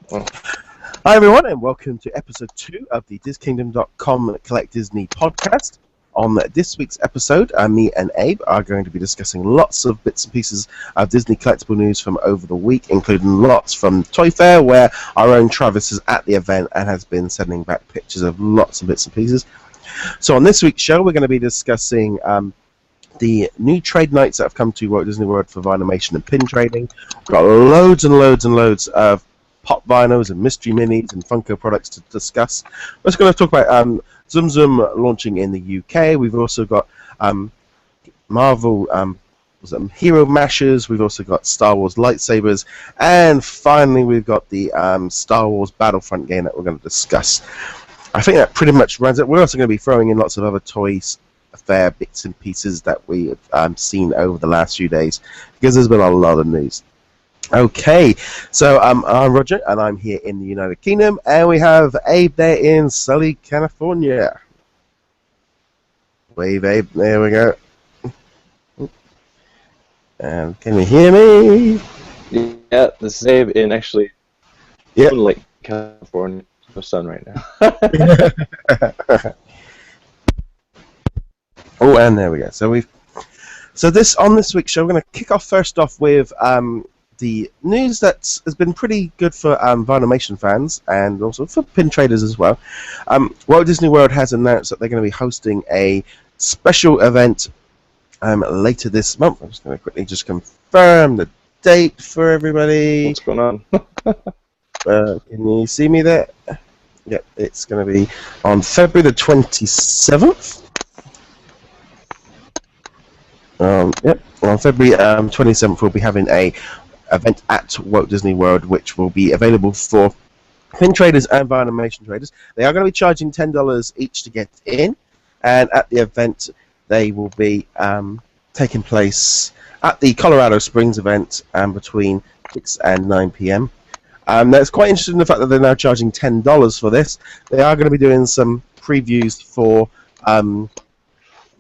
Hi everyone, and welcome to episode 2 of the DisKingdom.com Collect Disney podcast. On this week's episode, me and Abe are going to be discussing lots of bits and pieces of Disney collectible news from over the week, including lots from Toy Fair, where our own Travis is at the event and has been sending back pictures of lots of bits and pieces. So on this week's show, we're going to be discussing the new trade nights that have come to Walt Disney World for Vinylmation and pin trading. We've got loads and loads and loads of pop vinyls and mystery minis and Funko products to discuss. We're just going to talk about Tsum Tsum launching in the UK. We've also got Marvel Hero Mashers. We've also got Star Wars lightsabers. And finally, we've got the Star Wars Battlefront game that we're going to discuss. I think that pretty much runs it. We're also going to be throwing in lots of other toys, fair bits and pieces that we've seen over the last few days, because there's been a lot of news. Okay, so I'm Roger, and I'm here in the United Kingdom, and we have Abe there in sunny California. Wave, Abe. There we go. And can you hear me? Yeah, this is Abe in actually Lake California. No sun right now. Oh, and there we go. So on this week's show, we're going to kick off first off with the news that has been pretty good for Vinylmation fans and also for pin traders as well. Walt Disney World has announced that they're going to be hosting a special event later this month. I'm just going to quickly just confirm the date for everybody. What's going on? Can you see me there? Yep, it's going to be on February the 27th. Yep, on February 27th we'll be having a event at Walt Disney World, which will be available for pin traders and Vinylmation traders. They are going to be charging $10 each to get in, and at the event they will be taking place at the Colorado Springs event between 6 and 9 p.m. That's quite interesting in the fact that they're now charging $10 for this. They are going to be doing some previews for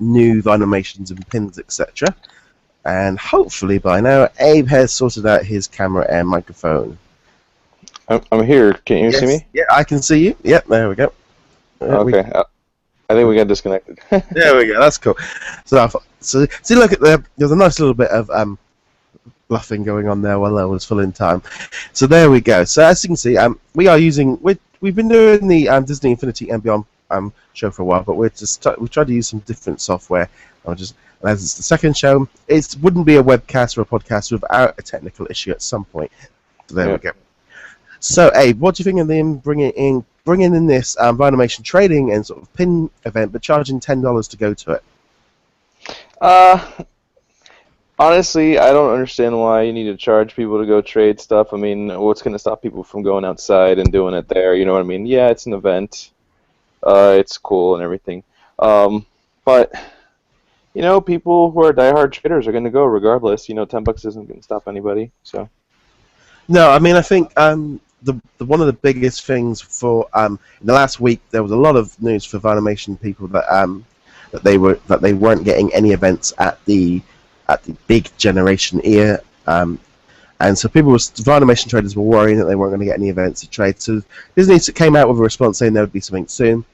new Vinylmations and pins, etc. And hopefully by now, Abe has sorted out his camera and microphone. I'm here. Can you see me? Yeah, I can see you. Yep, there we go. Okay. I think we got disconnected. There we go. That's cool. So see, look at there's a nice little bit of bluffing going on there while I was filling time. So there we go. So as you can see, we've been doing the Disney Infinity and Beyond show for a while, but we tried to use some different software. As it's the second show, it wouldn't be a webcast or a podcast without a technical issue at some point. So there we go. So, Abe, what do you think of them bringing in this Vinylmation trading and sort of pin event, but charging $10 to go to it? Honestly, I don't understand why you need to charge people to go trade stuff. I mean, what's going to stop people from going outside and doing it there? You know what I mean? Yeah, it's an event. It's cool and everything. But you know, people who are diehard traders are going to go regardless. You know, $10 isn't going to stop anybody. So. No, I mean, I think one of the biggest things for in the last week, there was a lot of news for Vinylmation people that they weren't getting any events at the big generation year, and so Vinylmation traders were worrying that they weren't going to get any events to trade. So Disney came out with a response saying there would be something soon.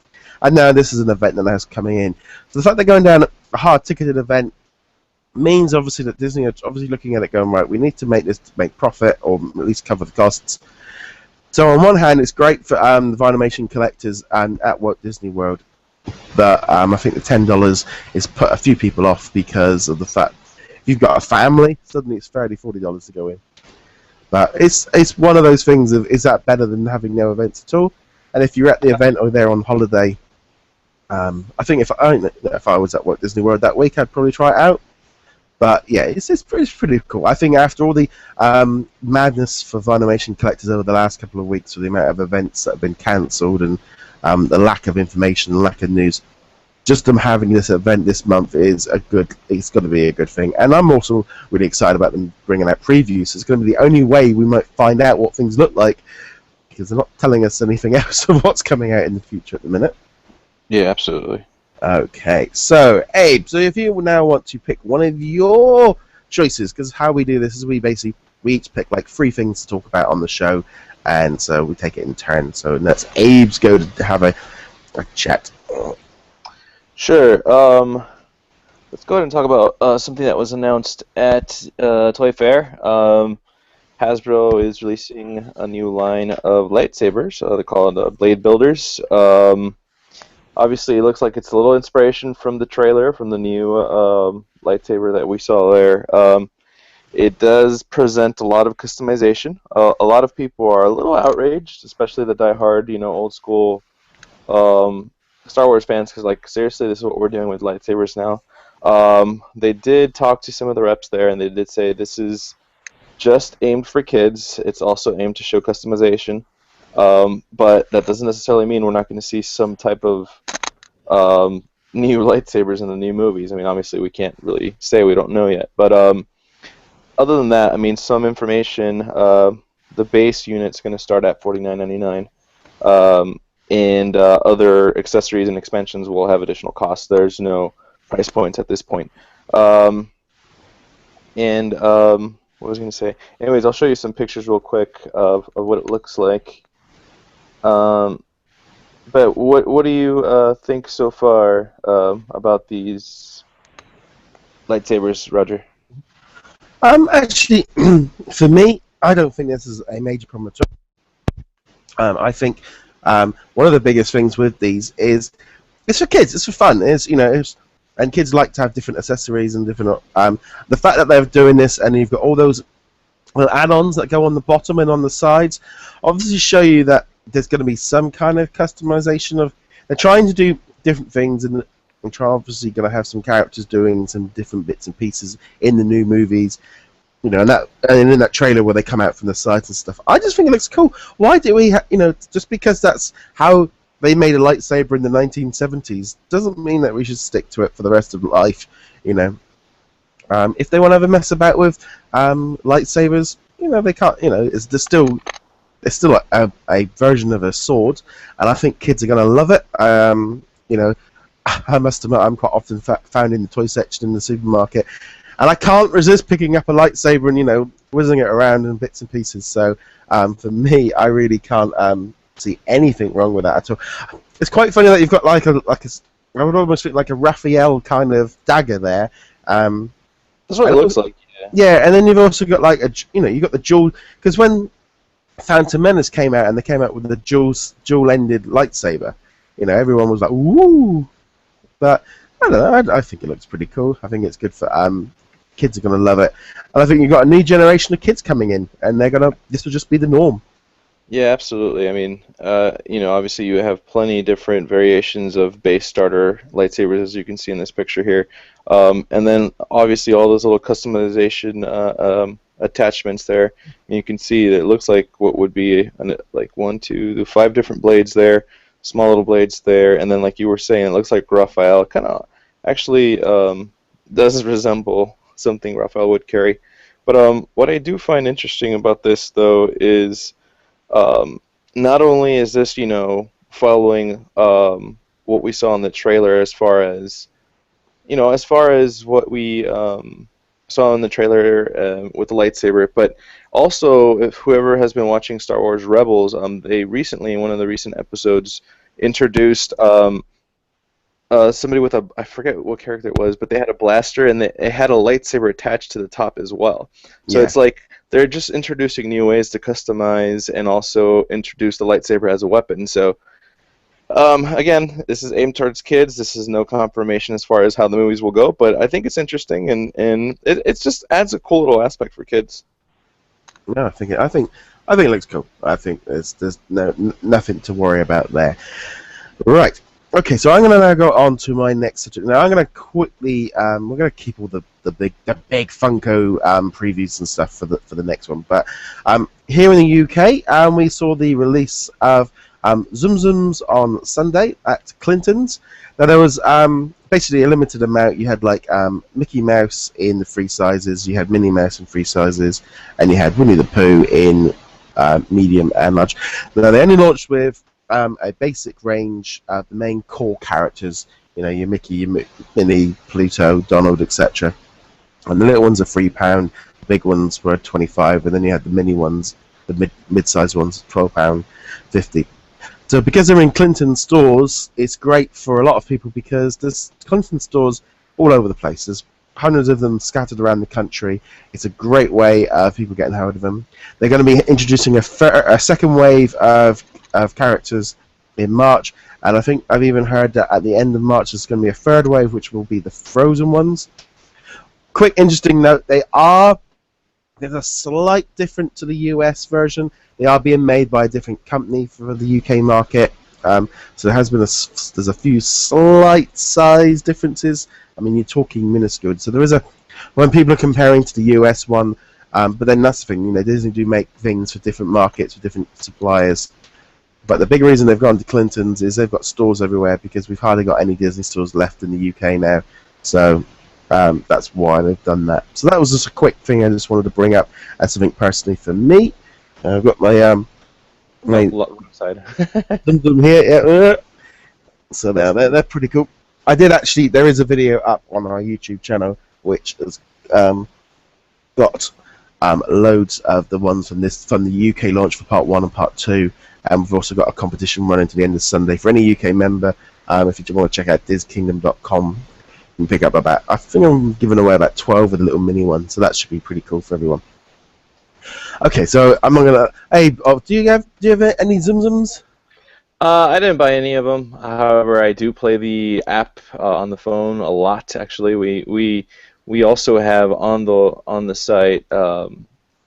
And now this is an event that is coming in. So the fact they're going down a hard-ticketed event means obviously that Disney are obviously looking at it going, right, we need to make this to make profit or at least cover the costs. So on one hand, it's great for the Vinylmation collectors and at Walt Disney World, but I think the $10 is put a few people off because of the fact if you've got a family, suddenly it's fairly $40 to go in. But it's one of those things of, is that better than having no events at all? And if you're at the event or there on holiday, I think if I was at Walt Disney World that week, I'd probably try it out. But yeah, it's pretty cool. I think after all the madness for Vinylmation collectors over the last couple of weeks, with the amount of events that have been cancelled and the lack of information, and lack of news, just them having this event this month is it's got to be a good thing. And I'm also really excited about them bringing out previews. It's going to be the only way we might find out what things look like, because they're not telling us anything else of what's coming out in the future at the minute. Yeah, absolutely. Okay, so Abe, so if you now want to pick one of your choices, because how we do this is we each pick like 3 things to talk about on the show, and so we take it in turn. So that's Abe's go to have a chat. Sure. Let's go ahead and talk about something that was announced at Toy Fair. Hasbro is releasing a new line of lightsabers. They're called Blade Builders. Obviously, it looks like it's a little inspiration from the trailer, from the new lightsaber that we saw there. It does present a lot of customization. A lot of people are a little outraged, especially the diehard, old school Star Wars fans, because, like, seriously, this is what we're doing with lightsabers now. They did talk to some of the reps there, and they did say this is just aimed for kids. It's also aimed to show customization. But that doesn't necessarily mean we're not going to see some type of new lightsabers in the new movies. I mean, obviously, we can't really say, we don't know yet. But other than that, I mean, some information. The base unit's going to start at $49.99. And other accessories and expansions will have additional costs. There's no price points at this point. What was I going to say? Anyways, I'll show you some pictures real quick of what it looks like. But what do you think so far about these lightsabers, Roger? Actually, for me, I don't think this is a major problem at all. I think one of the biggest things with these is it's for kids. It's for fun. And kids like to have different accessories and different. The fact that they're doing this and you've got all those little add-ons that go on the bottom and on the sides, obviously show you that there's going to be some kind of customization of. They're trying to do different things and obviously going to have some characters doing some different bits and pieces in the new movies. And in that trailer where they come out from the sides and stuff, I just think it looks cool. Why do we, just because that's how they made a lightsaber in the 1970s, doesn't mean that we should stick to it for the rest of life. If they want to have a mess about with lightsabers, they can't. It's still a version of a sword, and I think kids are going to love it. I must admit, I'm quite often found in the toy section in the supermarket. And I can't resist picking up a lightsaber and, whizzing it around in bits and pieces. So, for me, I really can't see anything wrong with that at all. It's quite funny that you've got I would almost think like a Raphael kind of dagger there. That's what it looks like. Yeah, and then you've also got you got the dual, because when Phantom Menace came out and they came out with the dual-ended lightsaber, everyone was like, "Woo!" But I don't know. I think it looks pretty cool. I think it's good for kids are going to love it, and I think you've got a new generation of kids coming in, and this will just be the norm. Yeah, absolutely. I mean, obviously you have plenty different variations of base starter lightsabers, as you can see in this picture here, and then obviously all those little customization attachments there. And you can see that it looks like what would be like 1, 2, 5 different blades there, small little blades there, and then like you were saying, it looks like Raphael kind of actually does resemble something Raphael would carry. But what I do find interesting about this, though, is not only is this, following what we saw in the trailer as far as what we saw in the trailer with the lightsaber, but also if whoever has been watching Star Wars Rebels, they recently, in one of the recent episodes, introduced somebody with I forget what character it was, but they had a blaster and it had a lightsaber attached to the top as well. So It's like they're just introducing new ways to customize and also introduce the lightsaber as a weapon. So again, this is aimed towards kids. This is no confirmation as far as how the movies will go, but I think it's interesting and it just adds a cool little aspect for kids. No, I think it looks cool. I think there's nothing to worry about there. Right. Okay, so I'm going to now go on to my next subject. Now I'm going to quickly, we're going to keep all the big Funko previews and stuff for the next one. But here in the UK, we saw the release of Tsum Tsums on Sunday at Clinton's. Now there was basically a limited amount. You had like Mickey Mouse in the free sizes, you had Minnie Mouse in free sizes, and you had Winnie the Pooh in medium and large. Now they only launched with a basic range of the main core characters, your Mickey, your Minnie, Pluto, Donald, etc. And the little ones are £3, the big ones were 25, and then you had the mini ones the mid-sized ones, £12.50. So because they're in Clinton stores, it's great for a lot of people because there's Clinton stores all over the place. There's hundreds of them scattered around the country. It's a great way of people getting hold of them. They're going to be introducing a second wave of characters in March, and I think I've even heard that at the end of March there's going to be a third wave, which will be the frozen ones. Quick interesting note, there's a slight difference to the US version. They are being made by a different company for the UK market. So there has been there's a few slight size differences. I mean, you're talking minuscule. So there is when people are comparing to the US one, but then that's the thing. Disney do make things for different markets, for different suppliers. But the big reason they've gone to Clinton's is they've got stores everywhere because we've hardly got any Disney stores left in the UK now. So that's why they've done that. So that was just a quick thing I just wanted to bring up as something personally for me. I've got my side. Tsum Tsum here. Yeah. So they're pretty cool. I did actually. There is a video up on our YouTube channel which has got loads of the ones from the UK launch for Part 1 and Part 2, and we've also got a competition running to the end of Sunday for any UK member. If you want to check out DizKingdom.com, you can pick up I think I'm giving away about 12 of the little mini ones, so that should be pretty cool for everyone. Okay, so I'm not gonna. Hey, do you have any Tsum Tsums? I didn't buy any of them. However, I do play the app on the phone a lot. Actually, we also have on the site.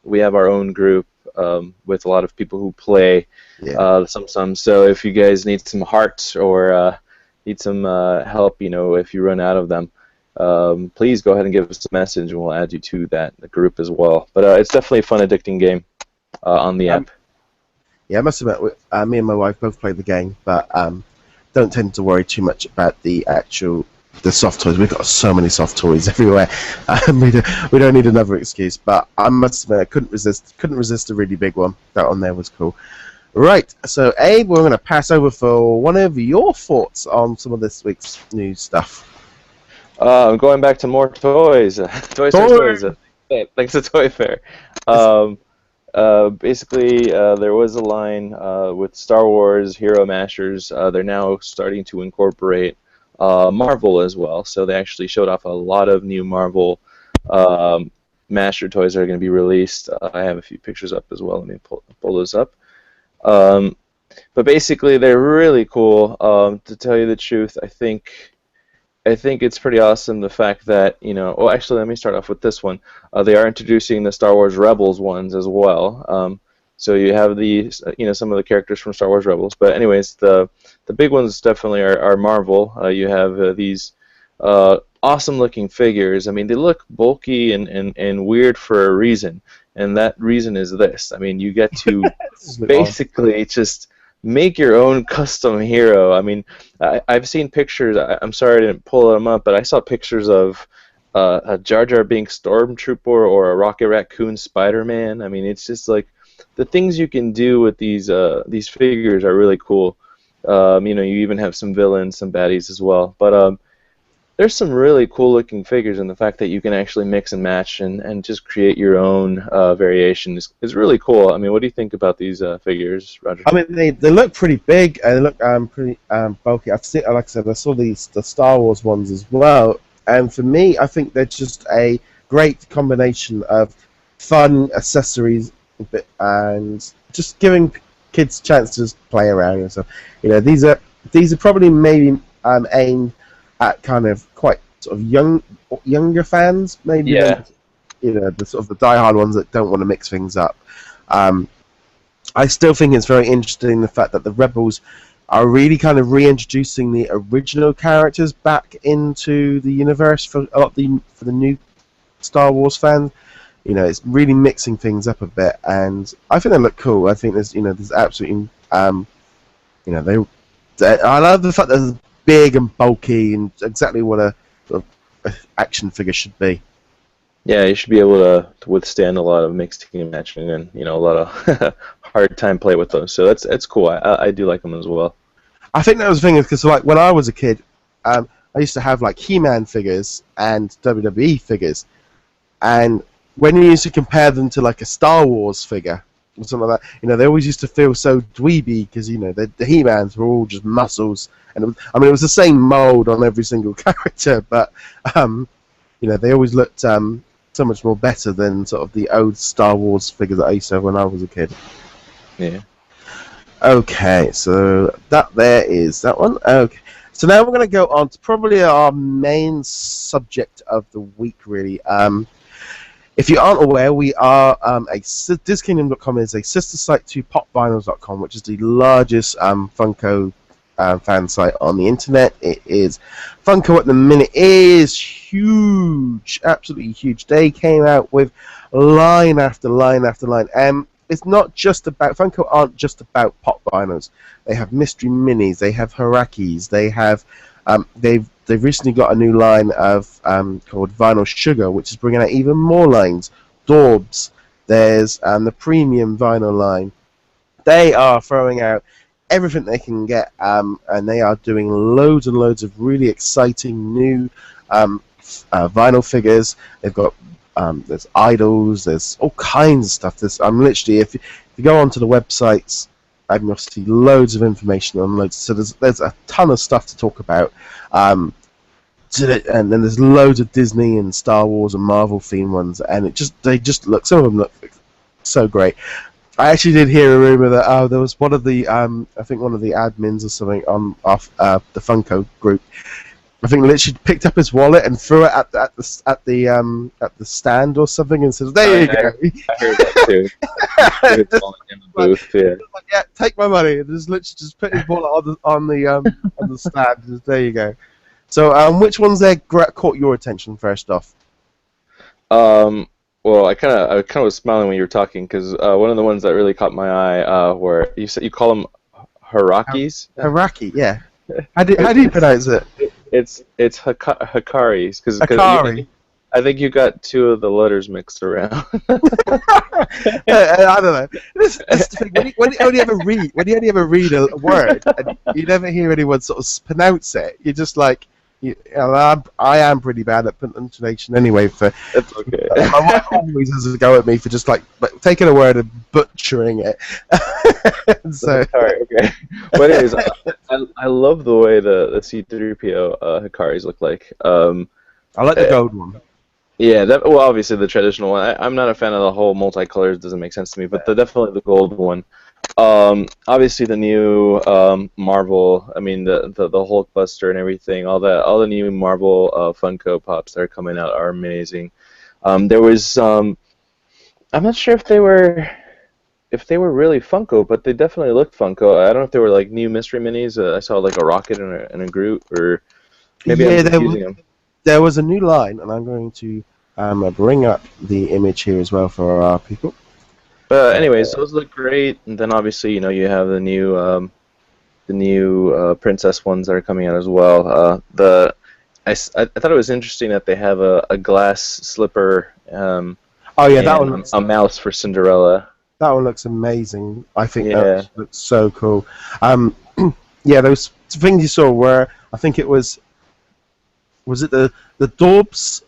We have our own group with a lot of people who play Tsum Tsum. So if you guys need some hearts or need some help, if you run out of them, please go ahead and give us a message, and we'll add you to that group as well. But it's definitely a fun, addicting game on the app. Yeah, I must admit, me and my wife both play the game, but don't tend to worry too much about the soft toys. We've got so many soft toys everywhere. We don't need another excuse. But I must admit, I couldn't resist a really big one. That one there was cool. Right, so Abe, we're going to pass over for one of your thoughts on some of this week's news stuff. I'm going back to more toys. Toys. Thanks to Toy Fair. Basically, there was a line with Star Wars Hero Mashers. They're now starting to incorporate Marvel as well. So they actually showed off a lot of new Marvel Master toys that are going to be released. I have a few pictures up as well. Let me pull those up. But basically, they're really cool. To tell you the truth, I think it's pretty awesome the fact that, well, actually, let me start off with this one. They are introducing the Star Wars Rebels ones as well. So you have the, some of the characters from Star Wars Rebels. But anyways, the big ones definitely are Marvel. You have these awesome-looking figures. I mean, they look bulky and weird for a reason, and that reason is this. I mean, you get to basically just make your own custom hero. I mean, I've seen pictures. I'm sorry I didn't pull them up, but I saw pictures of a Jar Jar Binks Stormtrooper or a Rocket Raccoon Spider-Man. I mean, it's just like the things you can do with these figures are really cool. You even have some villains, some baddies as well. But there's some really cool looking figures, and the fact that you can actually mix and match and just create your own variation is really cool. I mean, what do you think about these figures, Roger? I mean, they look pretty big, and they look pretty bulky. Like I said, I saw the Star Wars ones as well, and for me, I think they're just a great combination of fun accessories and just giving kids a chance to just play around and stuff. These are probably maybe aimed at kind of quite sort of younger fans, maybe. Yeah. The sort of the diehard ones that don't want to mix things up. I still think it's very interesting the fact that the Rebels are really kind of reintroducing the original characters back into the universe for the new Star Wars fans. It's really mixing things up a bit, and I think they look cool. I think there's absolutely I love the fact that they're big and bulky and exactly what a sort of action figure should be. Yeah, you should be able to withstand a lot of mixing and matching, and a lot of hard time play with those. So that's cool. I do like them as well. I think that was the thing, because like when I was a kid, I used to have like He-Man figures and WWE figures, and when you used to compare them to like a Star Wars figure, or something like that. You know, they always used to feel so dweeby because you know the He-Mans were all just muscles, and it was the same mold on every single character, but you know, they always looked so much more better than sort of the old Star Wars figures that I used to have when I was a kid. Yeah. Okay, so that there is that one. Okay, so now we're going to go on to probably our main subject of the week, really. If you aren't aware, we are DisKingdom.com is a sister site to PopVinyls.com, which is the largest Funko fan site on the internet. It is Funko at the minute is huge, absolutely huge. They came out with line after line after line. It's not just about Funko aren't just about pop vinyls. They have mystery minis. They have Hirakis. They have they've recently got a new line of called Vinyl Sugar, which is bringing out even more lines. Dorbz. There's the premium vinyl line. They are throwing out everything they can get, and they are doing loads and loads of really exciting new vinyl figures. They've got there's idols, there's all kinds of stuff. I'm literally, if you go onto the websites, you'll see loads of information on loads. So there's a ton of stuff to talk about. And then there's loads of Disney and Star Wars and Marvel themed ones, and they just look, some of them look so great. I actually did hear a rumor that there was one of the I think one of the admins or something off the Funko group, I think literally picked up his wallet and threw it at the stand or something and said, "There you go." I heard that too. In the booth, yeah. Like, yeah, take my money. And just literally just put his wallet on the stand. Just, there you go. So, which ones there caught your attention first off? Well, I kind of was smiling when you were talking because one of the ones that really caught my eye were you call them Hirakis. Hiraki, yeah. How do you pronounce it? It's Hikaris because Hikari. I think you got two of the letters mixed around. I don't know. That's the thing. When you only ever read a word and you never hear anyone sort of pronounce it, you're just like, I am pretty bad at pronunciation anyway. That's okay. My wife always has a go at me for just like taking a word and butchering it. So okay. But anyways, I love the way the C3PO Hikaris look like. I like the gold one. Yeah, well, obviously the traditional one. I'm not a fan of the whole multicolors. Doesn't make sense to me. But definitely the gold one. Obviously the new Marvel. I mean the Hulkbuster and everything. All the new Marvel Funko Pops that are coming out are amazing. There was I'm not sure if they were really Funko, but they definitely looked Funko. I don't know if they were like new mystery minis. I saw like a Rocket and a Groot, or maybe I'm confusing them. There was a new line, and I'm going to bring up the image here as well for our people. But anyways, those look great. And then obviously, you have the new princess ones that are coming out as well. I thought it was interesting that they have a glass slipper. Oh yeah, that one. A mouse for Cinderella. That one looks amazing. I think that looks so cool. Yeah, those things you saw were, I think it was it the Dorbz?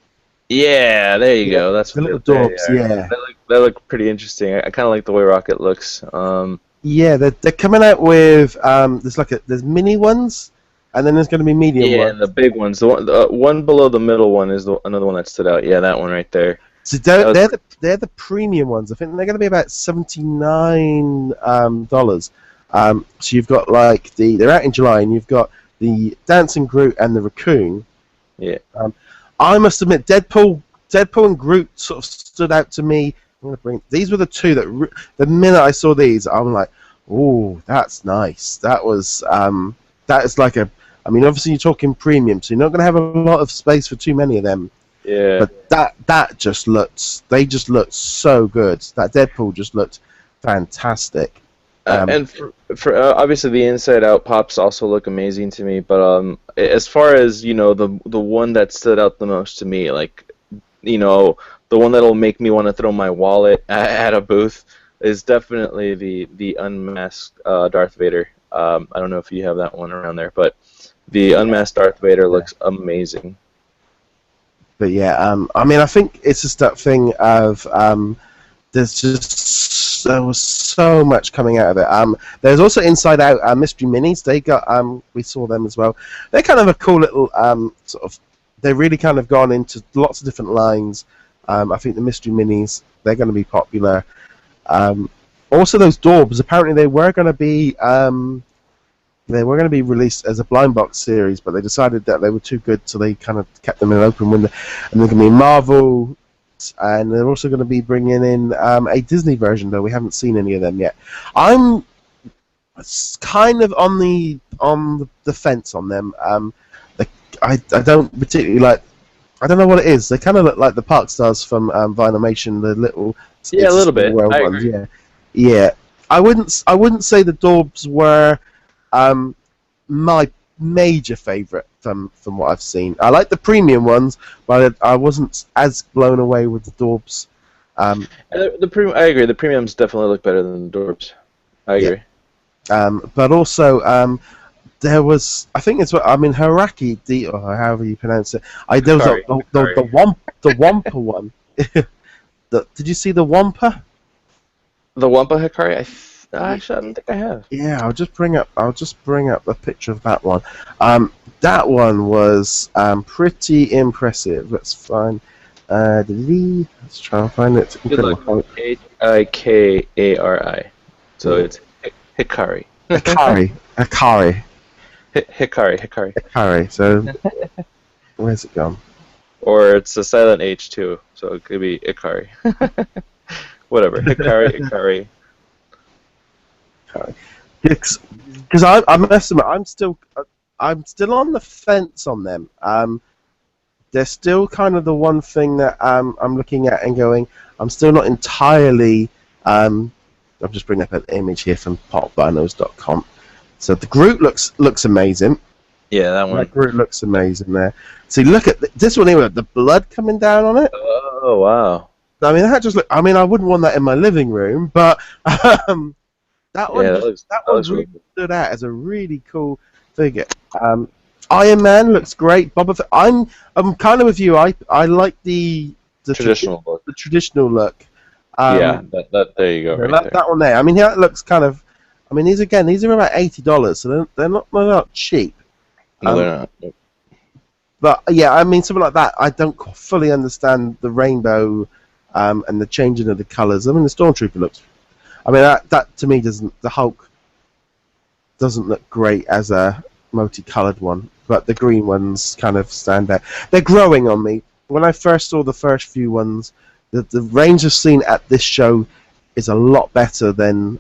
Yeah, there you go. That's the little Dorbz. Yeah, they look pretty interesting. I kind of like the way Rocket looks. Yeah, they're coming out with there's mini ones, and then there's going to be medium ones. Yeah, and the big ones. The one below the middle one is another one that stood out. Yeah, that one right there. So they're the premium ones. I think they're going to be about $79. So you've got like they're out in July, and you've got the Dancing Groot and the Raccoon. Yeah. I must admit, Deadpool and Groot sort of stood out to me. These were the two that the minute I saw these, I'm like, oh, that's nice. That was that is like a. I mean, obviously you're talking premium, so you're not going to have a lot of space for too many of them. Yeah. But that just looked. They just looked so good. That Deadpool just looked fantastic. And for obviously the Inside Out Pops also look amazing to me. But as far as the one that stood out the most to me, like the one that'll make me want to throw my wallet at a booth is definitely the unmasked Darth Vader. I don't know if you have that one around there, but the unmasked Darth Vader looks amazing. But yeah, I mean, I think it's just that thing of there's just there was so much coming out of it. There's also Inside Out mystery minis. They got we saw them as well. They're kind of a cool little sort of. They've really kind of gone into lots of different lines. I think the mystery minis, they're going to be popular. Also, those Dorbz, apparently they were going to be released as a blind box series, but they decided that they were too good, so they kind of kept them in an open window. And they're going to be Marvel, and they're also going to be bringing in a Disney version, though we haven't seen any of them yet. I'm kind of on the fence on them. I don't particularly like. I don't know what it is. They kind of look like the Park Stars from Vinylmation, the little a little bit. World I ones. agree. Yeah. I wouldn't say the Dorbz were my major favourite from what I've seen. I like the premium ones, but I wasn't as blown away with the Dorbz. I agree. The premiums definitely look better than the Dorbz. I agree. But also. There was, I think it's what I mean, Hiraki, or however you pronounce it. There was the Wampa one. Did you see the Wampa? The Wampa Hikari? Actually, I don't think I have. Yeah, I'll just bring up a picture of that one. That one was pretty impressive. Let's find. Let's try and find it. Good luck. Hikari. So it's Hikari. Hikari. Hikari. So, where's it gone? Or it's a silent H too, so it could be Hikari. Whatever. Hikari. Because I must admit, I'm still on the fence on them. They're still kind of the one thing that I'm looking at and going. I'm still not entirely. I'm just bringing up an image here from popvinyls.com. So the Groot looks amazing. Yeah, that one. That Groot looks amazing there. See, look at this one here with the blood coming down on it. Oh wow! I mean, that just look. I mean, I wouldn't want that in my living room, but that one really stood out as a really cool figure. Iron Man looks great. Boba Fett. I'm kind of with you. I like the traditional look. The traditional look. That there you go. Right there. That one there. I mean, that looks kind of. I mean, these are about $80, so they're not cheap. No, they're not. Nope. But yeah, I mean, something like that. I don't fully understand the rainbow and the changing of the colours. I mean, the Stormtrooper looks. I mean, that to me doesn't. The Hulk doesn't look great as a multicoloured one, but the green ones kind of stand out. They're growing on me. When I first saw the first few ones, the range I've seen at this show is a lot better than.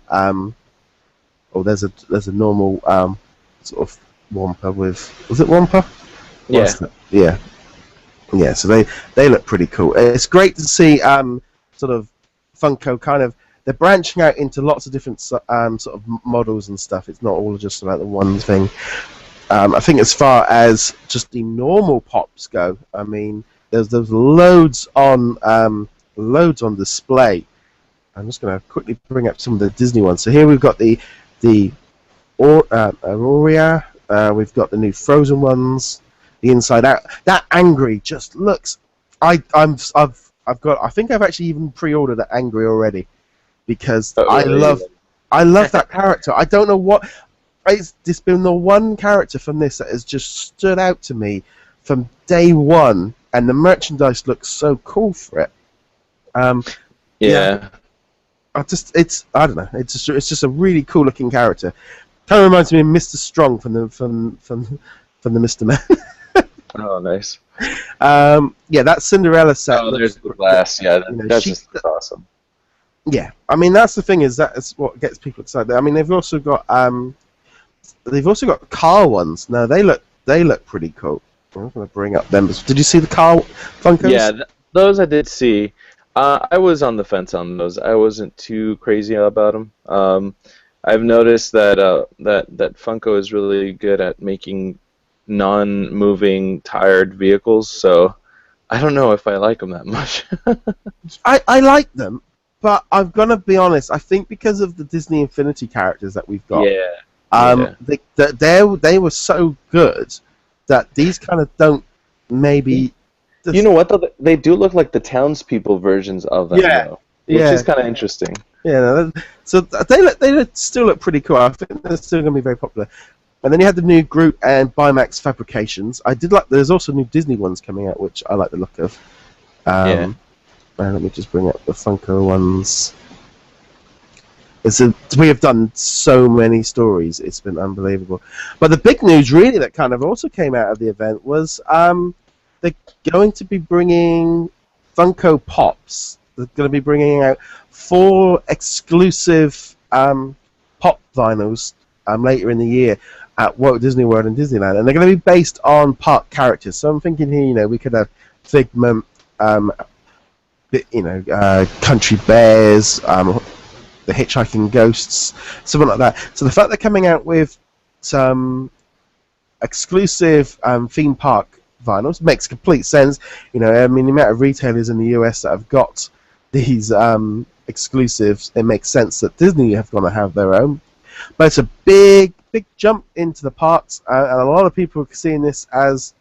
There's a normal sort of Wampa with. Was it Wampa? Yeah. Yeah. So they look pretty cool. It's great to see sort of Funko kind of. They're branching out into lots of different sort of models and stuff. It's not all just about the one thing. I think as far as just the normal pops go, I mean, there's loads on display. I'm just going to quickly bring up some of the Disney ones. So here we've got the Aurora. We've got the new Frozen ones. The Inside Out. That Angry just looks. I think I've actually even pre-ordered that Angry already because I love that character. I don't know what. It's been the one character from this that has just stood out to me from day one, and the merchandise looks so cool for it. Yeah. I don't know. It's just a really cool looking character. Kind of reminds me of Mr. Strong from the Mr. Man. Oh, nice. That Cinderella set. Oh, there's the glass. Yeah, that's awesome. Yeah, I mean that's the thing is what gets people excited. I mean they've also got car ones. Now they look pretty cool. I'm going to bring up them. Did you see the car Funkos? Yeah, those I did see. I was on the fence on those. I wasn't too crazy about them. I've noticed that that Funko is really good at making non-moving, tired vehicles. So I don't know if I like them that much. I like them, but I'm gonna be honest. I think because of the Disney Infinity characters that we've got, they were so good that these kind of don't maybe. You know what though? They do look like the townspeople versions of them, though, which is kind of interesting. Yeah, so they still look pretty cool. I think they're still going to be very popular. And then you had the new Groot and Bimax fabrications. I did like. There's also new Disney ones coming out, which I like the look of. Yeah. Let me just bring up the Funko ones. We have done so many stories; it's been unbelievable. But the big news, really, that kind of also came out of the event was they're going to be bringing Funko Pops. They're going to be bringing out 4 exclusive pop vinyls later in the year at Walt Disney World and Disneyland, and they're going to be based on park characters. So I'm thinking here, we could have Figment, Country Bears, the Hitchhiking Ghosts, something like that. So the fact they're coming out with some exclusive theme park vinyls makes complete sense. The amount of retailers in the US that have got these exclusives, it makes sense that Disney have going to have their own. But it's a big jump into the parks, and a lot of people are seeing this as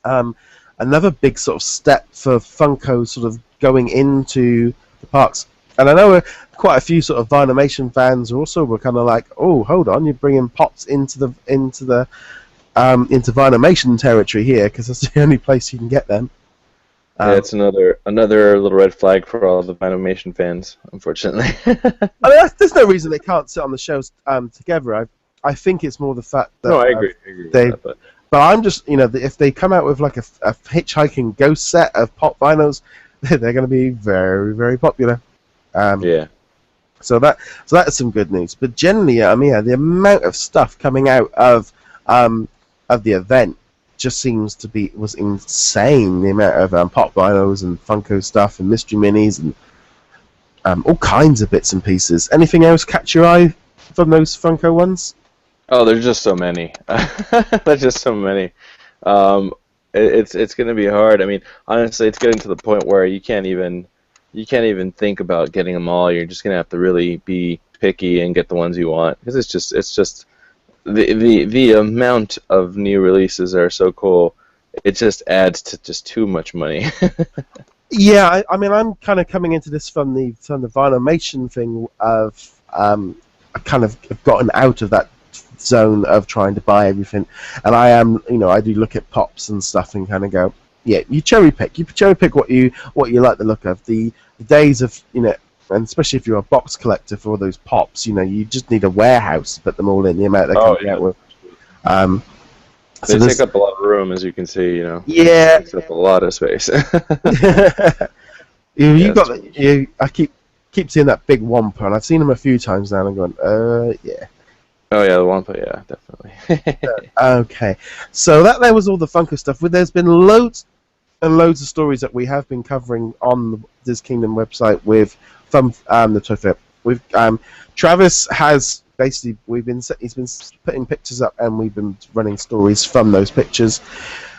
another big sort of step for Funko sort of going into the parks. And I know quite a few sort of Vinylmation fans also were kind of like, oh, hold on, you're bringing Pops into Vinylmation territory here, because that's the only place you can get them. Yeah, it's another little red flag for all the Vinylmation fans, unfortunately. I mean, there's no reason they can't sit on the shows together. I think it's more the fact that no, I agree with that, but I'm just, if they come out with like a Hitchhiking Ghost set of pop vinyls, they're going to be very, very popular. Yeah. So that is some good news. But generally, I mean, the amount of stuff coming out of the event just was insane. The amount of pop vinyls and Funko stuff and mystery minis and all kinds of bits and pieces. Anything else catch your eye from those Funko ones? Oh, there's just so many. There's just so many. It's going to be hard. I mean, honestly, it's getting to the point where you can't even think about getting them all. You're just going to have to really be picky and get the ones you want, because it's just the amount of new releases are so cool. It just adds to just too much money. Yeah, I mean, I'm kind of coming into this from the Vinylmation thing of I kind of have gotten out of that zone of trying to buy everything, and I am, I do look at pops and stuff and kind of go, yeah, you cherry pick what you like the look of. The days of, and especially if you're a box collector for those pops, you just need a warehouse to put them all in, the amount they're coming out with. They take up a lot of room, as you can see. Yeah, it takes up a lot of space. I keep seeing that big Wampa, and I've seen them a few times now, and I'm going, yeah. Oh yeah, the Wampa, yeah, definitely. Okay, so that was all the Funko stuff. There's been loads and loads of stories that we have been covering on the Diz Kingdom website from the Toy Fair. Travis has basically he's been putting pictures up, and we've been running stories from those pictures.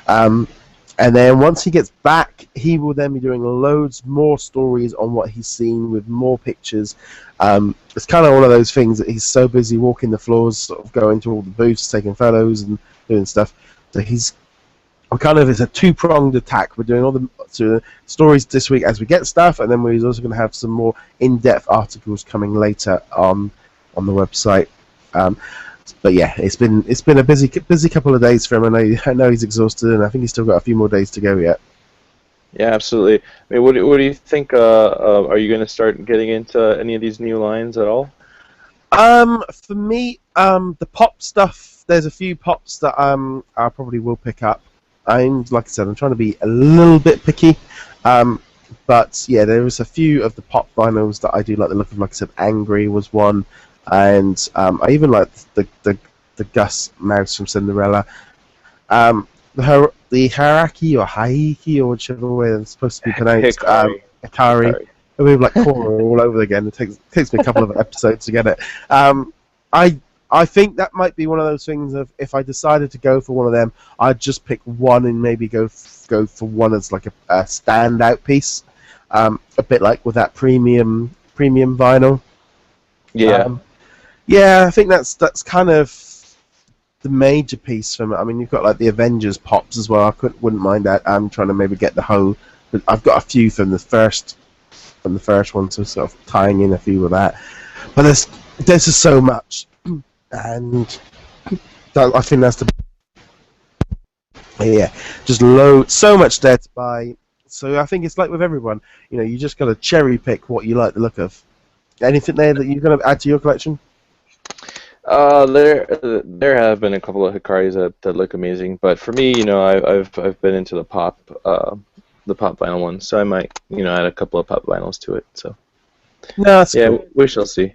And then once he gets back, he will then be doing loads more stories on what he's seen with more pictures. It's kind of one of those things that he's so busy walking the floors, sort of going to all the booths, taking photos and doing stuff. So it's a two-pronged attack. We're doing all the stories this week as we get stuff, and then we're also going to have some more in-depth articles coming later on the website. But yeah, it's been a busy couple of days for him. I know he's exhausted, and I think he's still got a few more days to go yet. Yeah, absolutely. I mean, what do you think? Are you going to start getting into any of these new lines at all? For me, the pop stuff. There's a few pops that I probably will pick up. Like I said, I'm trying to be a little bit picky. But yeah, there was a few of the pop vinyls that I do like the look of. Like I said, Angry was one. And I even like the Gus mouse from Cinderella. The Haraki or Haiki or whichever way it's supposed to be pronounced. Hikari. We have like Korra all over again. It takes me a couple of episodes to get it. I think that might be one of those things of, if I decided to go for one of them, I'd just pick one and maybe go for one as like a standout piece. A bit like with that premium vinyl. Yeah. Yeah, I think that's kind of the major piece from it. I mean, you've got like the Avengers pops as well. Wouldn't mind that. I'm trying to maybe get the whole. But I've got a few from the first from the first one, so sort of tying in a few with that. But there's just so much, and I think that's the just so much there to buy. So I think it's like with everyone, you just got to cherry pick what you like the look of. Anything there that you're going to add to your collection? There have been a couple of Hikaris that look amazing, but for me, I've been into the pop vinyl ones, so I might add a couple of pop vinyls to it. So no, that's cool. We shall see.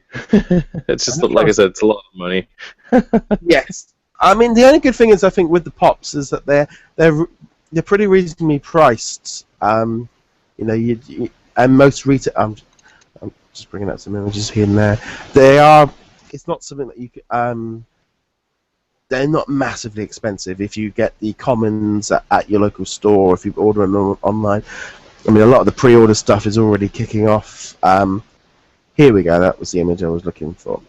It's just like I said, it's a lot of money. Yes, I mean the only good thing is I think with the pops is that they're pretty reasonably priced. And most retail. I'm just bringing up some images here and there. They are. It's not something that you could. They're not massively expensive if you get the commons at your local store, or if you order them online. I mean, a lot of the pre-order stuff is already kicking off. Here we go. That was the image I was looking for.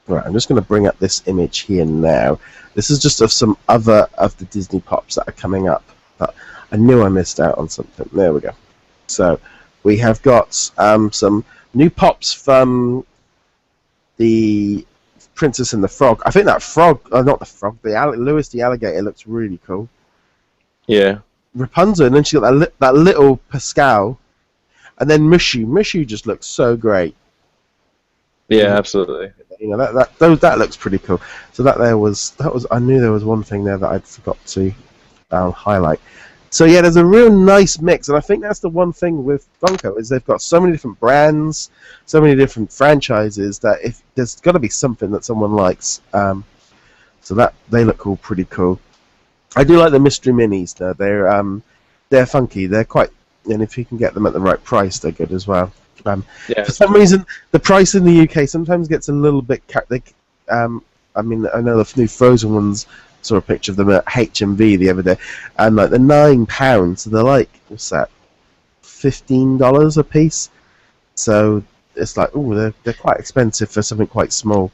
Right, I'm just going to bring up this image here now. This is just of some other of the Disney pops that are coming up. But I knew I missed out on something. There we go. So we have got some new pops from the Princess and the Frog. I think that frog, not the frog, Lewis the alligator looks really cool. Yeah. Rapunzel, and then she got that little Pascal, and then Mushu. Mushu just looks so great. Yeah, absolutely. That looks pretty cool. So that was I knew there was one thing there that I'd forgot to highlight. So yeah, there's a real nice mix, and I think that's the one thing with Funko is they've got so many different brands, so many different franchises that if there's got to be something that someone likes. So that they look all pretty cool. I do like the mystery minis though. They're funky. They're quite, and if you can get them at the right price, they're good as well. For some reason, the price in the UK sometimes gets a little bit. I mean, I know the new Frozen ones. Saw a picture of them at HMV the other day, and like they're £9. So they're like, what's that? $15 a piece. So it's like, oh, they're quite expensive for something quite small.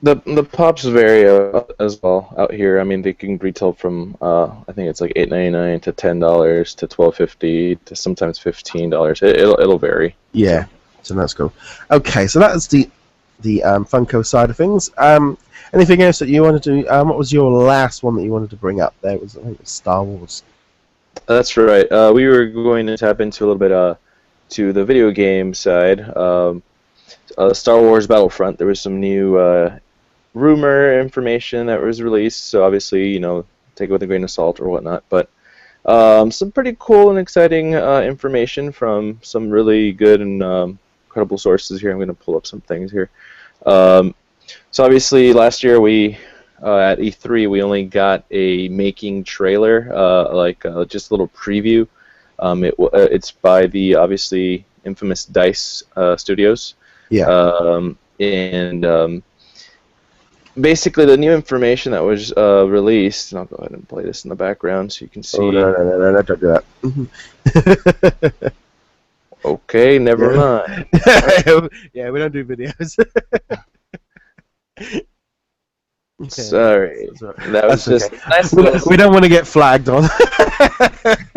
The pops vary as well out here. I mean, they can retail from I think it's like $8.99 to $10 to $12.50 to sometimes $15. It'll vary. Yeah, so that's cool. Okay, so that is the Funko side of things. Anything else that you wanted to? What was your last one that you wanted to bring up? There was, I think, it was Star Wars. That's right. We were going to tap into a little bit to the video game side. Star Wars Battlefront. There was some new rumor information that was released. So obviously, take it with a grain of salt or whatnot. But some pretty cool and exciting information from some really good and credible sources here. I'm going to pull up some things here. So obviously last year we at E3 we only got a making trailer, just a little preview. It's by the obviously infamous DICE Studios. Yeah. Basically the new information that was released, and I'll go ahead and play this in the background so you can see. Oh, no, don't do that. Okay, never mind. Yeah, we don't do videos. Okay. Sorry. That was just okay. nice. We don't want to get flagged on. That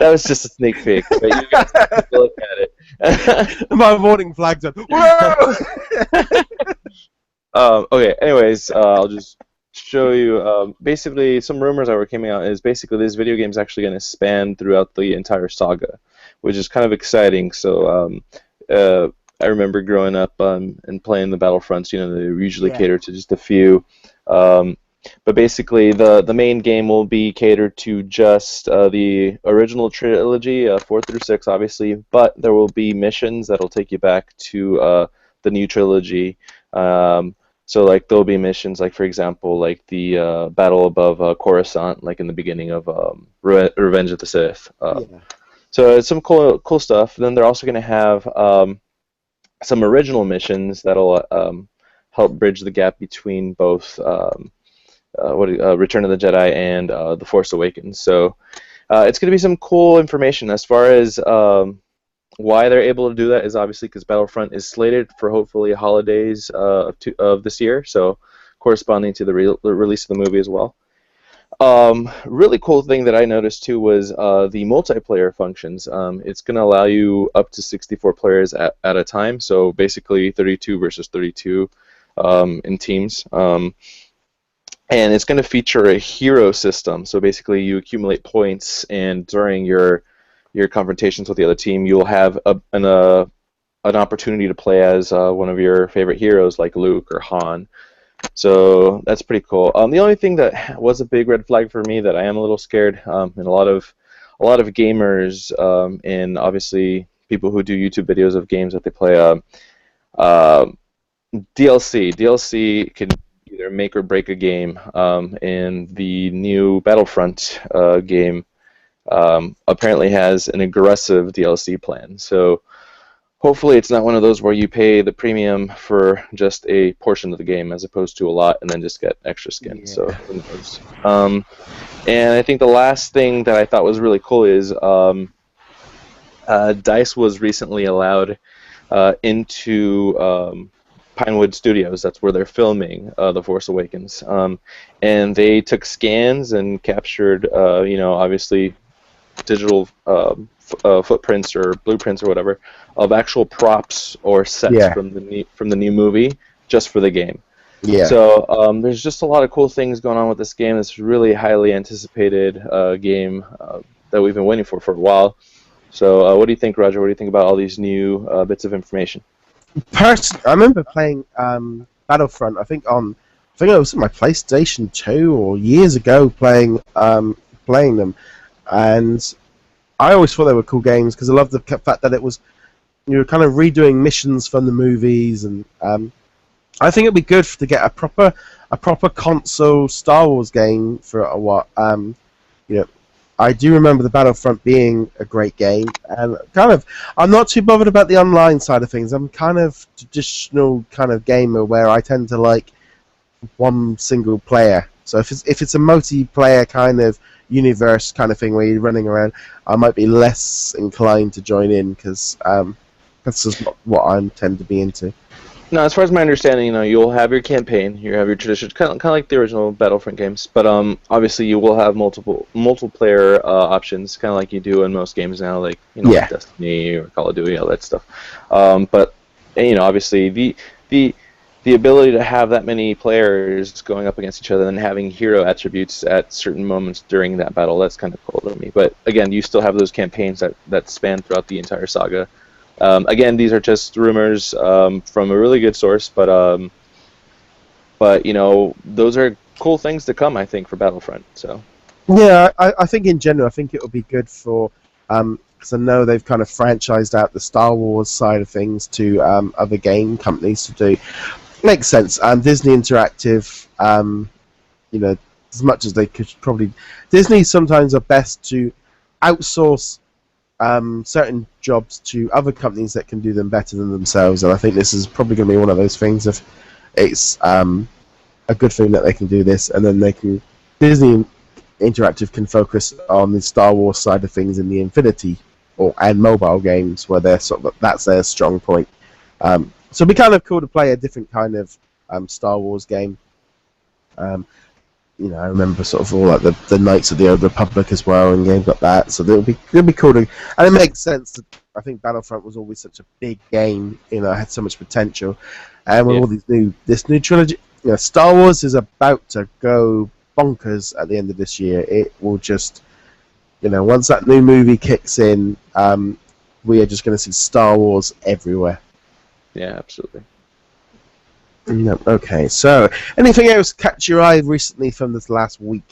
was just a sneak peek, but you guys can look at it. My warning flagged on. Whoa! Okay, anyways, I'll just show you. Basically, some rumors that were coming out is basically this video game is actually going to span throughout the entire saga, which is kind of exciting. So I remember growing up and playing the Battlefronts. They usually cater to just a few. But basically, the main game will be catered to just the original trilogy, 4 through 6, obviously. But there will be missions that'll take you back to the new trilogy. So like there'll be missions like, for example, like the battle above Coruscant, like in the beginning of Revenge of the Sith. So it's some cool stuff. Then they're also going to have some original missions that'll help bridge the gap between both Return of the Jedi and The Force Awakens. So it's going to be some cool information. As far as why they're able to do that is obviously because Battlefront is slated for hopefully holidays of this year, so corresponding to the release of the movie as well. Really cool thing that I noticed too was the multiplayer functions. It's going to allow you up to 64 players at a time, so basically 32 versus 32 in teams. And it's going to feature a hero system. So basically, you accumulate points, and during your confrontations with the other team, you'll have an opportunity to play as one of your favorite heroes, like Luke or Han. So that's pretty cool. The only thing that was a big red flag for me that I am a little scared, and a lot of gamers, and obviously people who do YouTube videos of games that they play, uh, DLC. DLC can either make or break a game. And the new Battlefront game apparently has an aggressive DLC plan. So hopefully it's not one of those where you pay the premium for just a portion of the game as opposed to a lot and then just get extra skin. Yeah. So who knows? And I think the last thing that I thought was really cool is DICE was recently allowed into Pinewood Studios. That's where they're filming The Force Awakens. And they took scans and captured, obviously digital footprints or blueprints or whatever of actual props or sets from the new movie just for the game. Yeah. So there's just a lot of cool things going on with this game. It's really highly anticipated game that we've been waiting for a while. So what do you think, Roger? What do you think about all these new bits of information? I remember playing Battlefront. I think it was on my PlayStation 2 or years ago playing them, and I always thought they were cool games because I loved the fact that you were kind of redoing missions from the movies, and I think it'd be good to get a proper console Star Wars game for a while. I do remember the Battlefront being a great game, and I'm not too bothered about the online side of things. I'm kind of traditional kind of gamer where I tend to like one single player. So if it's a multiplayer kind of universe kind of thing where you're running around, I might be less inclined to join in because that's just not what I tend to be into. No, as far as my understanding, you'll have your campaign, you have your tradition, kind of like the original Battlefront games, but obviously you will have multiplayer options, kind of like you do in most games now, like like Destiny or Call of Duty, all that stuff. But obviously the ability to have that many players going up against each other and having hero attributes at certain moments during that battle, that's kind of cool to me. But again, you still have those campaigns that span throughout the entire saga. Again, these are just rumors from a really good source, but those are cool things to come, I think, for Battlefront. So yeah, I think in general, I think it will be good for because I know they've kind of franchised out the Star Wars side of things to other game companies to do. Makes sense. Disney Interactive, as much as they could probably, Disney sometimes are best to outsource certain jobs to other companies that can do them better than themselves, and I think this is probably going to be one of those things. If it's a good thing that they can do this, and then Disney Interactive can focus on the Star Wars side of things in the Infinity and mobile games, where they're that's their strong point. So it'd be kind of cool to play a different kind of Star Wars game. I remember sort of all like the Knights of the Old Republic as well, and games like that. So it'll be cool to, and it makes sense. I think Battlefront was always such a big game. It had so much potential, and with all this new trilogy, Star Wars is about to go bonkers at the end of this year. It will just, once that new movie kicks in, we are just going to see Star Wars everywhere. Yeah, absolutely. No, okay, so anything else catch your eye recently from this last week?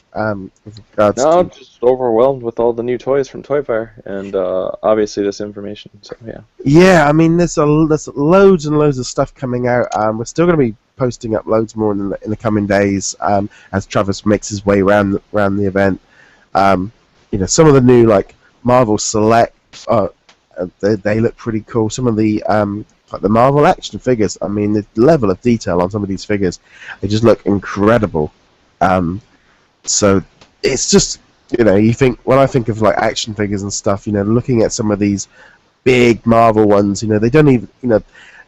Just overwhelmed with all the new toys from Toy Fair, and obviously this information. So yeah. Yeah, I mean, there's loads and loads of stuff coming out. We're still going to be posting up loads more in the coming days as Travis makes his way around the event. Some of the new like Marvel Select, they look pretty cool. Some of the like the Marvel action figures, I mean, the level of detail on some of these figures, they just look incredible. So it's just, you think, when I think of like action figures and stuff, looking at some of these big Marvel ones, they don't even,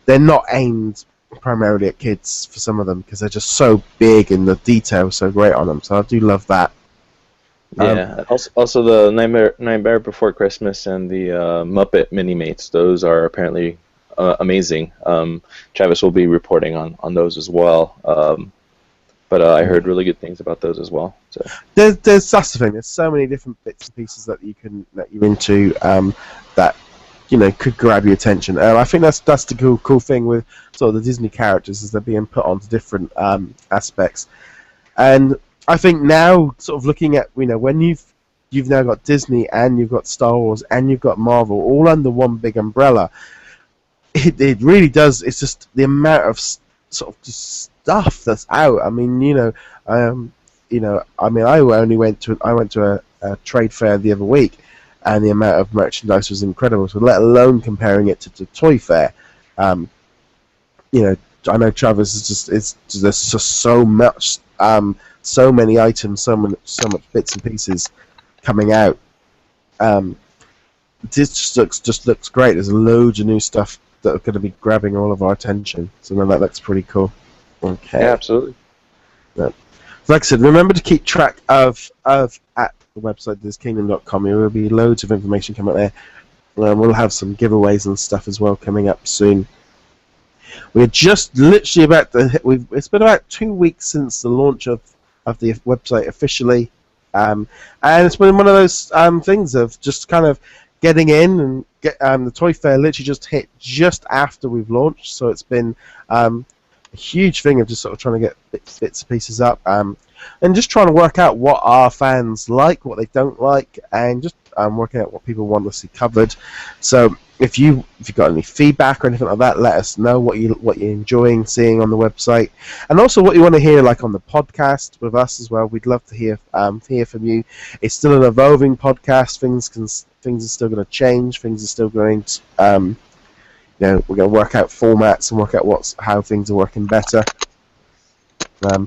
they're not aimed primarily at kids for some of them because they're just so big and the detail so great on them. So I do love that. Yeah. Also the Nightmare Before Christmas and the Muppet Mini Mates. Those are apparently amazing. Travis will be reporting on those as well. But I heard really good things about those as well. So There's that's the thing. There's so many different bits and pieces that you're into that could grab your attention. I think that's the cool thing with sort of the Disney characters is they're being put onto different aspects. And I think now, sort of looking at when you've now got Disney and you've got Star Wars and you've got Marvel all under one big umbrella, it really does. It's just the amount of sort of just stuff that's out. I mean, I went to a trade fair the other week, and the amount of merchandise was incredible. So let alone comparing it to the toy fair, I know Travis there's just so much, so many items, so much bits and pieces coming out. This just looks great. There's loads of new stuff that are going to be grabbing all of our attention. So that looks pretty cool. Okay. yeah, absolutely. Yeah. Like I said, remember to keep track of at the website thiskingdom.com. There will be loads of information coming up there. We'll have some giveaways and stuff as well coming up soon. We're just literally about to. It's been about 2 weeks since the launch of the website officially, and it's been one of those things of just kind of getting in and get the toy fair literally just hit just after we've launched. So it's been a huge thing of just sort of trying to get bits and pieces up, and just trying to work out what our fans like, what they don't like, and just working out what people want to see covered. So if you've got any feedback or anything like that, let us know what you're enjoying seeing on the website, and also what you want to hear like on the podcast with us as well. We'd love to hear from you. It's still an evolving podcast. Things are still going to change. Things are still going to we're going to work out formats and work out how things are working better. So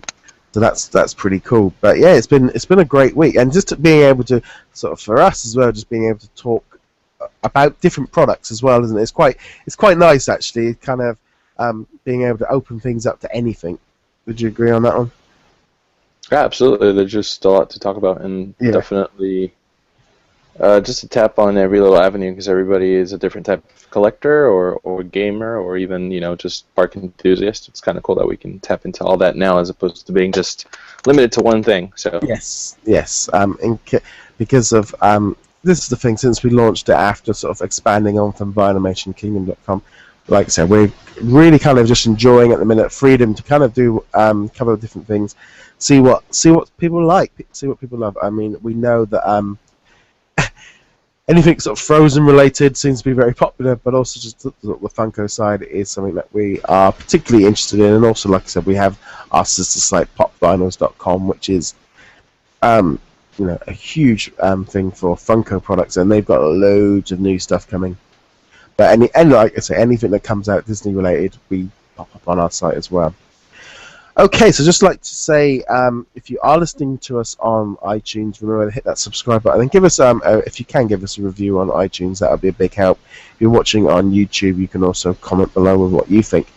that's pretty cool. But yeah, it's been a great week, and just being able to sort of for us as well, just being able to talk about different products as well, isn't it? It's quite nice actually, kind of being able to open things up to anything. Would you agree on that one? Yeah, absolutely. There's just a lot to talk about, and definitely just to tap on every little avenue, because everybody is a different type of collector or gamer or even just park enthusiast. It's kind of cool that we can tap into all that now as opposed to being just limited to one thing. So yes. Because of this is the thing, since we launched it after sort of expanding on from VinylmationKingdom.com, like I said, we're really kind of just enjoying at the minute freedom to kind of do cover different things, see what people like, see what people love. I mean, we know that anything sort of Frozen related seems to be very popular, but also just the Funko side is something that we are particularly interested in. And also, like I said, we have our sister site popvinyls.com, which is a huge thing for Funko products, and they've got loads of new stuff coming. But like I say, anything that comes out Disney related, we pop up on our site as well. Okay, so just like to say, if you are listening to us on iTunes, remember to hit that subscribe button and give us, if you can, give us a review on iTunes. That would be a big help. If you're watching on YouTube, you can also comment below with what you think.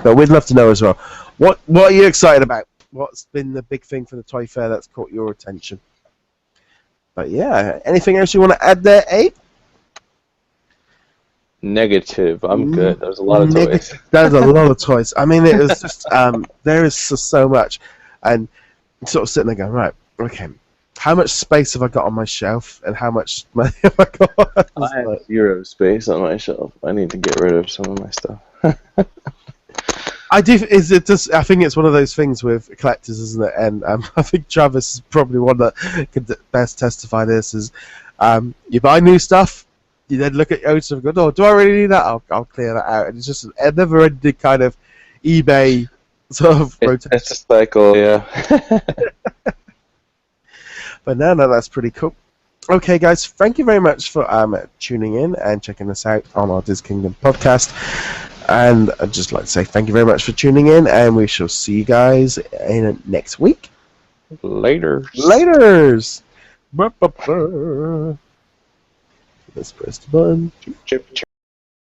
But we'd love to know as well, what are you excited about? What's been the big thing for the toy fair that's caught your attention? But yeah, anything else you want to add there, Abe? Negative. I'm good. There's a lot of toys. There's a lot of toys. I mean, it was just there is just so much, and I'm sort of sitting there going, right, okay, how much space have I got on my shelf, and how much money have I got? I have 0 space on my shelf. I need to get rid of some of my stuff. I do. I think it's one of those things with collectors, isn't it? And I think Travis is probably one that could best testify this. Is you buy new stuff. You then look at your own stuff and go, "Oh, do I really need that? I'll clear that out." And it's just a never-ending kind of eBay sort of rotation. It's a cycle, yeah. But no, that's pretty cool. Okay, guys, thank you very much for tuning in and checking us out on our Diz Kingdom podcast. And I'd just like to say thank you very much for tuning in, and we shall see you guys in next week. Laters. Let's press the button. Chip.